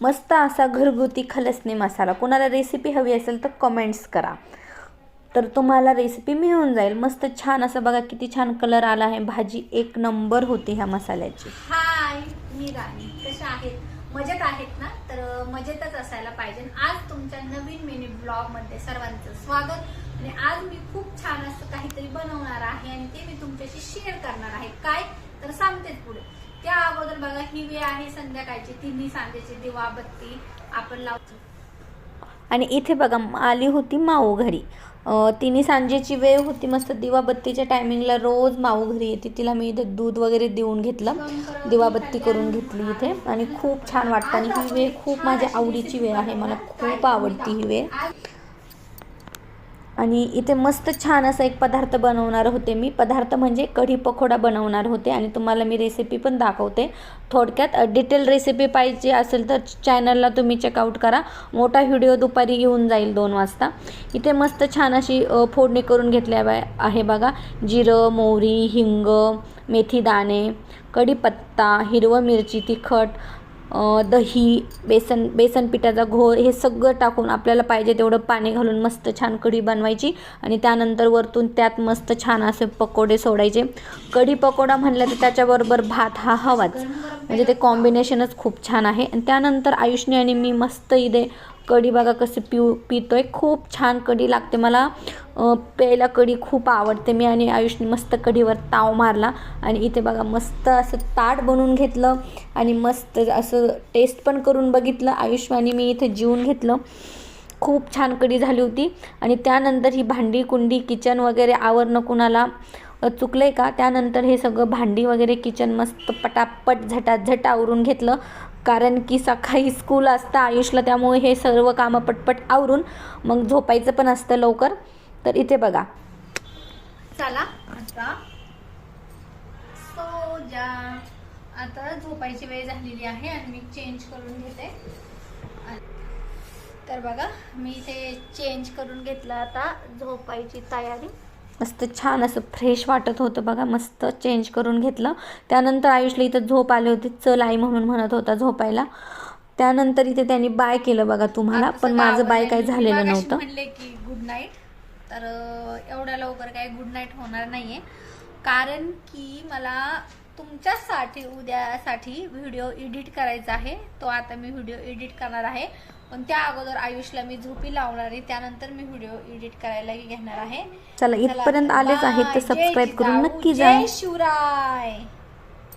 मस्त असा घरगुती खलसणी मसाला. कोणाला रेसिपी हवी असेल तर कमेंट्स करा, तर तुम्हाला रेसिपी मिळून जाईल. मस्त छान असं बघा किती छान कलर आला आहे. भाजी एक नंबर होती ह्या मसाल्याची. हाय, मी राणी. कशा आहेत? मजेत आहेत ना? तर मजेतच असायला पाहिजे. आज तुमच्या नवीन मिनी ब्लॉग मध्ये सर्वांचं स्वागत. आणि आज मी खूप छान असं काहीतरी बनवणार आहे आणि ते मी तुमच्याशी शेअर करणार आहे. काय तर सांगतेच पुढे. त्या अगोदर बघा, ही वेळ आहे संध्याकाळची. तिन्ही सांजेची दिवाबत्ती आपण लावतो. आणि इथे बघा आली होती माऊ घरी. तिन्ही सांजेची वेळ होती. मस्त दिवाबत्तीच्या टायमिंगला रोज माऊ घरी येते. तिला मी इथे दूध वगैरे देऊन घेतलं, दिवाबत्ती करून घेतली इथे. आणि खूप छान वाटतं. आणि ही वेळ खूप माझ्या आवडीची वेळ आहे. मला खूप आवडती ही वेळ. आणि इथे मस्त छान असा एक पदार्थ बनवणार होते मी. पदार्थ म्हणजे कढी पकोडा बनवणार होते. आणि तुम्हाला मी रेसिपी पण दाखवते थोडक्यात. डिटेल रेसिपी पाहिजे असेल तर चॅनलला तुम्ही चेकआउट करा. मोठा व्हिडिओ दुपारी येऊन जाईल 2 वाजता. इथे मस्त छान अशी फोडणी करून घेतल्या आहे बघा. जिरं, मोहरी, हिंग, मेथी दाणे, कढीपत्ता, हिरवं मिरची, तिखट, दही, बेसन पिठाचा घोळ हे सगळं टाकून आपल्याला पाहिजे तेवढं पाणी घालून मस्त छान कढी बनवायची. आणि त्यानंतर वरतून त्यात मस्त छान असे पकोडे सोडायचे. कढी पकोडा म्हणलं तर त्याच्याबरोबर भात हा हवाच, म्हणजे ते कॉम्बिनेशनच खूप छान आहे. आणि त्यानंतर आयुषने आणि मी मस्त इथे कढी बघा कशी पितोय. खूप छान कढी लागते मला. प्यायला कढी खूप आवडते. मी आणि आयुषने मस्त कढीवर ताव मारला. आणि इथे बघा मस्त असं ताट बनवून घेतलं आणि मस्त असं टेस्ट पण करून बघितलं. आयुष आणि मी इथे जेवून घेतलं. खूप छान कढी झाली होती. आणि त्यानंतर ही भांडी कुंडी किचन वगैरे आवरणं कुणाला चुकलं आहे का? त्यानंतर हे सगळं भांडी वगैरे किचन मस्त पटापट झटाझट आवरून घेतलं. कारण की सकाळी स्कूल असतं आयुषला, त्यामुळे हे सर्व कामं पटपट आवरून मग झोपायचं पण असतं लवकर. तर इथे बघा, चला आता सो जा. आता झोपायची वेळ झालेली आहे आणि मी चेंज करून घेते. तर बघा मी इथे चेंज करून घेतलं. आता झोपायची तयारी. मस्त छान असं फ्रेश वाटत होतं बघा. मस्त चेंज करून घेतलं. त्यानंतर आयुषला इथं झोप आली होती. चल आई म्हणून म्हणत होता झोपायला. त्यानंतर इथे त्यांनी बाय केलं बघा तुम्हाला. पण माझं बाय काही झालेलं नव्हतं. म्हणले की गुड नाईट. तर एवढ्या लवकर काही गुड नाईट होणार नाहीये. कारण की मला तुमच्यासाठी उद्यासाठी व्हिडिओ एडिट करायचा आहे. तो आता मी व्हिडिओ एडिट करणार आहे. पण त्या अगोदर आयुषला मी झोपी लावणार आहे. त्यानंतर मी व्हिडिओ एडिट करायला घेणार आहे. चला इथपर्यंत आलेच आहेत तर सबस्क्राईब करून नक्की जा. जय शिवराय.